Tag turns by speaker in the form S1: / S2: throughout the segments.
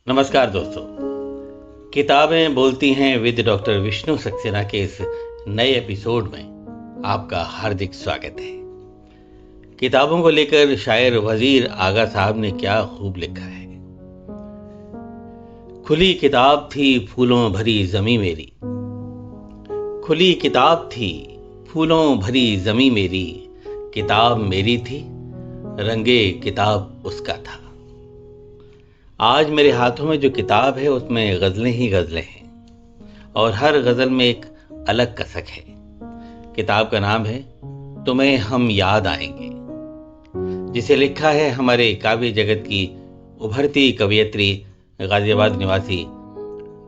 S1: नमस्कार दोस्तों। किताबें बोलती हैं विद डॉक्टर विष्णु सक्सेना के इस नए एपिसोड में आपका हार्दिक स्वागत है। किताबों को लेकर शायर वजीर आगा साहब ने क्या खूब लिखा है। खुली किताब थी फूलों भरी जमी मेरी, खुली किताब थी फूलों भरी जमी मेरी, किताब मेरी थी रंगे किताब उसका था। आज मेरे हाथों में जो किताब है उसमें गज़लें ही गज़लें हैं और हर गज़ल में एक अलग कसक है। किताब का नाम है तुम्हें हम याद आएंगे, जिसे लिखा है हमारे काव्य जगत की उभरती कवयित्री गाजियाबाद निवासी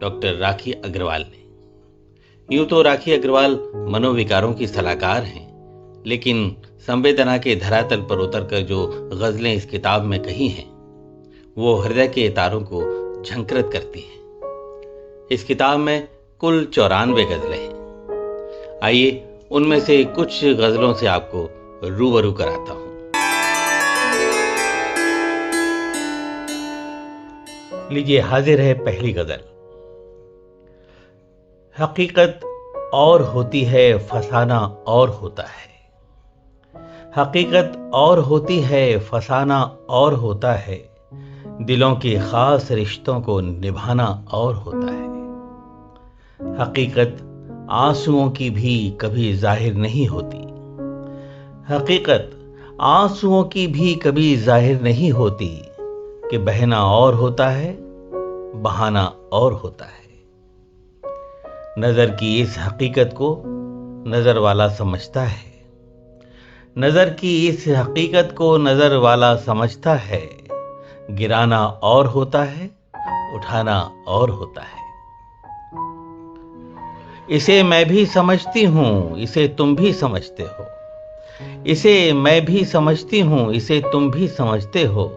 S1: डॉक्टर राखी अग्रवाल ने। यूं तो राखी अग्रवाल मनोविकारों की सलाहकार हैं, लेकिन संवेदना के धरातल पर उतरकर जो गज़लें इस किताब में कही हैं वो हृदय के तारों को झंकृत करती है। इस किताब में कुल 94 गज़लें हैं। आइए उनमें से कुछ गज़लों से आपको रूबरू कराता हूं। लीजिए, हाजिर है पहली गज़ल। हकीकत और होती है फसाना और होता है, हकीकत और होती है फसाना और होता है, दिलों के खास रिश्तों को निभाना और होता है। हकीकत आंसुओं की भी कभी जाहिर नहीं होती, हकीकत आंसुओं की भी कभी जाहिर नहीं होती, कि बहना और होता है बहाना और होता है। नजर की इस हकीकत को नजर वाला समझता है, नजर की इस हकीकत को नजर वाला समझता है, गिराना और होता है उठाना और होता है। इसे मैं भी समझती हूं इसे तुम भी समझते हो, इसे मैं भी समझती हूं इसे तुम भी समझते हो,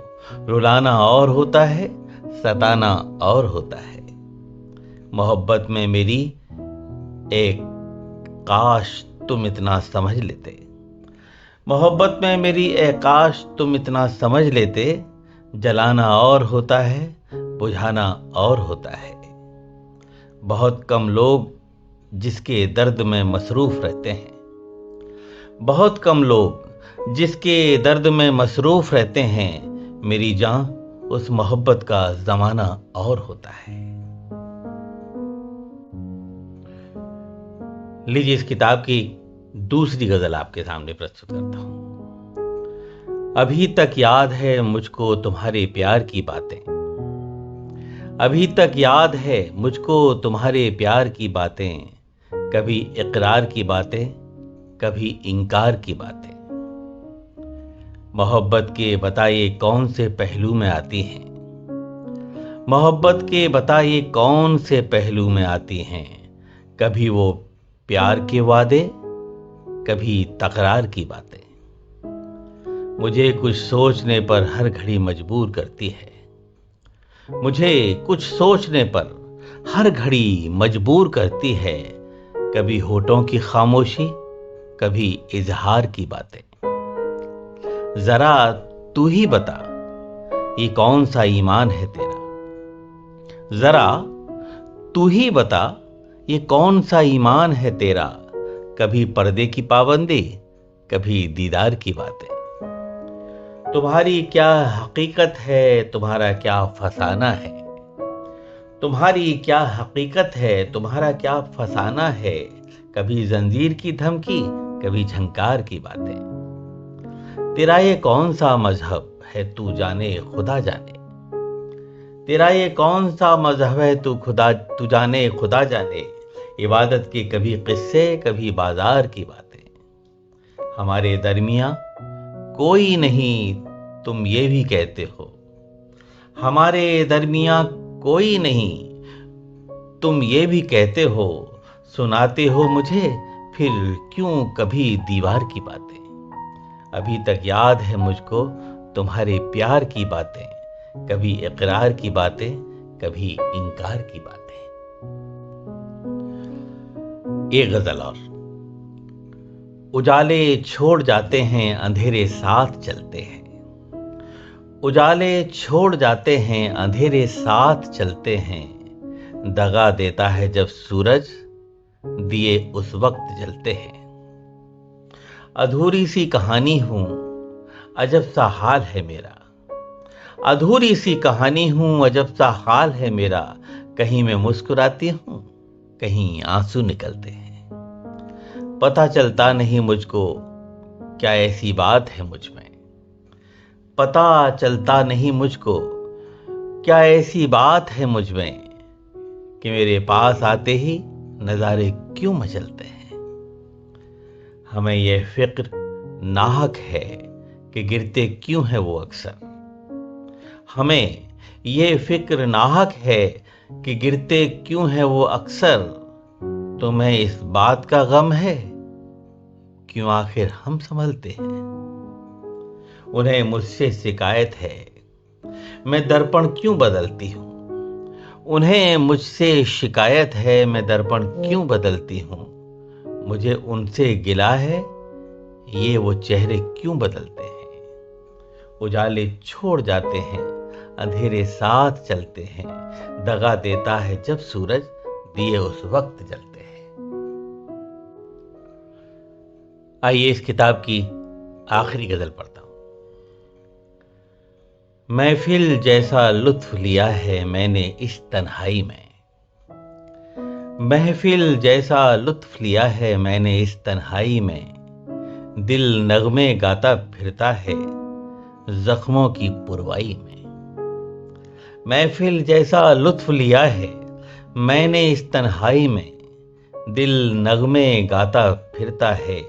S1: रुलाना और होता है सताना और होता है। मोहब्बत में मेरी एक काश तुम इतना समझ लेते, मोहब्बत में मेरी एक काश तुम इतना समझ लेते, जलाना और होता है बुझाना और होता है। बहुत कम लोग जिसके दर्द में मसरूफ रहते हैं, बहुत कम लोग जिसके दर्द में मसरूफ रहते हैं, मेरी जान उस मोहब्बत का जमाना और होता है। लीजिए, इस किताब की दूसरी गजल आपके सामने प्रस्तुत करता हूं। अभी तक याद है मुझको तुम्हारे प्यार की बातें, अभी तक याद है मुझको तुम्हारे प्यार की बातें, कभी इकरार की बातें कभी इनकार की बातें। मोहब्बत के बताइए कौन से पहलू में आती हैं, मोहब्बत के बताइए कौन से पहलू में आती हैं, कभी वो प्यार के वादे कभी तकरार की बातें। मुझे कुछ सोचने पर हर घड़ी मजबूर करती है, मुझे कुछ सोचने पर हर घड़ी मजबूर करती है, कभी होठों की खामोशी कभी इजहार की बातें। जरा तू ही बता ये कौन सा ईमान है तेरा, जरा तू ही बता ये कौन सा ईमान है तेरा, कभी पर्दे की पाबंदी कभी दीदार की बातें। तुम्हारी क्या हकीकत है तुम्हारा क्या फसाना है, तुम्हारी क्या हकीकत है तुम्हारा क्या फसाना है, कभी जंजीर की धमकी कभी झंकार की बातें। तेरा ये कौन सा मजहब है तू जाने खुदा जाने, तेरा ये कौन सा मजहब है तू जाने खुदा जाने, इबादत के कभी किस्से कभी बाजार की बातें। हमारे दरमियां कोई नहीं तुम ये भी कहते हो, हमारे दरमियां कोई नहीं तुम ये भी कहते हो, सुनाते हो मुझे फिर क्यों कभी दीवार की बातें। अभी तक याद है मुझको तुम्हारे प्यार की बातें, कभी इकरार की बातें कभी इनकार की बातें। एक गजल और। उजाले छोड़ जाते हैं अंधेरे साथ चलते हैं, उजाले छोड़ जाते हैं, अंधेरे साथ चलते हैं। दगा देता है जब सूरज, दिए उस वक्त जलते हैं। अधूरी सी कहानी हूं, अजब सा हाल है मेरा। अधूरी सी कहानी हूं, अजब सा हाल है मेरा। कहीं मैं मुस्कुराती हूं, कहीं आंसू निकलते हैं। पता चलता नहीं मुझको, क्या ऐसी बात है मुझ में। पता चलता नहीं मुझको, क्या ऐसी बात है मुझ में कि मेरे पास आते ही नजारे क्यों मचलते हैं। हमें यह फिक्र नाहक है कि गिरते क्यों है वो अक्सर। हमें यह फिक्र नाहक है कि गिरते क्यों है वो अक्सर। तुम्हें इस बात का गम है, क्यों आखिर हम संभलते हैं। उन्हें मुझसे शिकायत है, मैं दर्पण क्यों बदलती हूं। उन्हें मुझसे शिकायत है, मैं दर्पण क्यों बदलती हूं। मुझे उनसे गिला है, ये वो चेहरे क्यों बदलते हैं। उजाले छोड़ जाते हैं, अंधेरे साथ चलते हैं। दगा देता है जब सूरज, दिए उस वक्त जलते हैं। आइए इस किताब की आखिरी गजल पढ़ता हूं। महफिल जैसा लुत्फ लिया है मैंने इस तन्हाई में। महफिल जैसा लुत्फ लिया है मैंने इस तन्हाई में। दिल नगमे गाता फिरता है जख्मों की पुरवाई में। महफिल जैसा लुत्फ लिया है मैंने इस तन्हाई में। दिल नगमे गाता फिरता है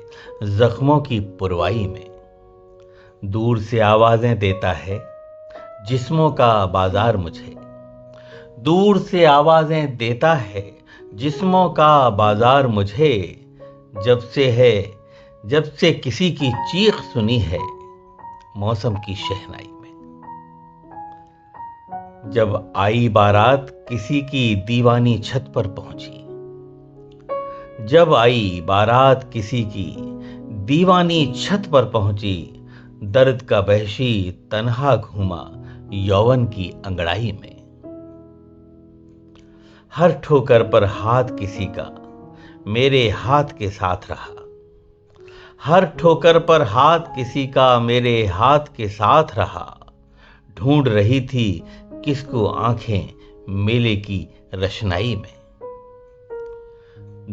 S1: जख्मों की पुरवाई में। दूर से आवाजें देता है जिस्मों का बाजार मुझे। दूर से आवाजें देता है जिस्मों का बाजार मुझे। जब से किसी की चीख सुनी है मौसम की शहनाई में। जब आई बारात किसी की दीवानी छत पर पहुंची। जब आई बारात किसी की दीवानी छत पर पहुंची। दर्द का वहशी तन्हा घूमा यौवन की अंगड़ाई में। हर ठोकर पर हाथ किसी का मेरे हाथ के साथ रहा। हर ठोकर पर हाथ किसी का मेरे हाथ के साथ रहा। ढूंढ रही थी किसको आंखें मेले की रशनाई में।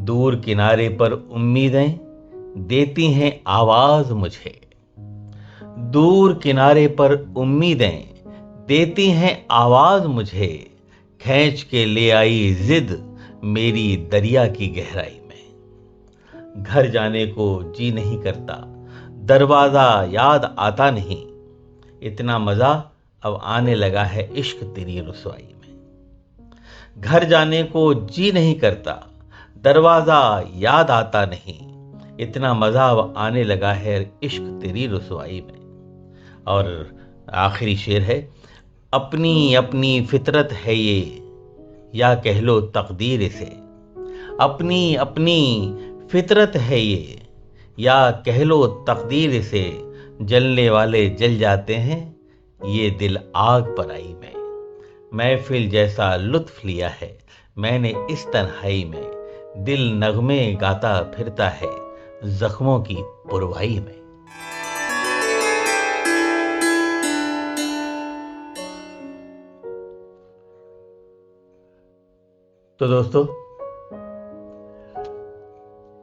S1: दूर किनारे पर उम्मीदें देती हैं आवाज मुझे। दूर किनारे पर उम्मीदें देती हैं आवाज मुझे। खींच के ले आई जिद मेरी दरिया की गहराई में। घर जाने को जी नहीं करता, दरवाजा याद आता नहीं। इतना मजा अब आने लगा है इश्क तेरी रुसवाई में। घर जाने को जी नहीं करता, दरवाजा याद आता नहीं। इतना मजा अब आने लगा है इश्क तेरी रुसवाई में। और आखिरी शेर है, अपनी अपनी फितरत है ये या कह लो तकदीर से। अपनी अपनी फितरत है ये या कह लो तकदीर से। जलने वाले जल जाते हैं ये दिल आग पर आई में। महफिल जैसा लुत्फ लिया है मैंने इस तन्हाई में। दिल नगमे गाता फिरता है जख्मों की पुरवाई में। तो दोस्तों,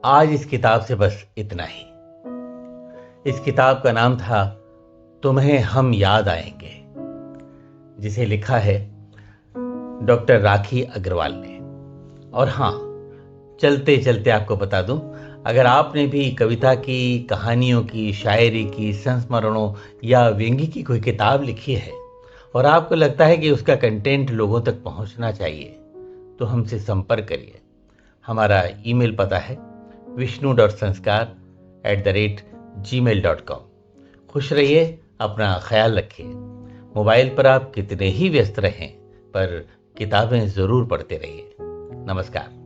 S1: आज इस किताब से बस इतना ही। इस किताब का नाम था तुम्हें हम याद आएंगे, जिसे लिखा है डॉक्टर राखी अग्रवाल ने। और हाँ, चलते चलते आपको बता दूं, अगर आपने भी कविता की, कहानियों की, शायरी की, संस्मरणों या व्यंग्य की कोई किताब लिखी है और आपको लगता है कि उसका कंटेंट लोगों तक पहुंचना चाहिए, तो हमसे संपर्क करिए। हमारा ईमेल पता है vishnu.sanskar@gmail.com। खुश रहिए, अपना ख्याल रखिए। मोबाइल पर आप कितने ही व्यस्त रहें, पर किताबें ज़रूर पढ़ते रहिए। नमस्कार।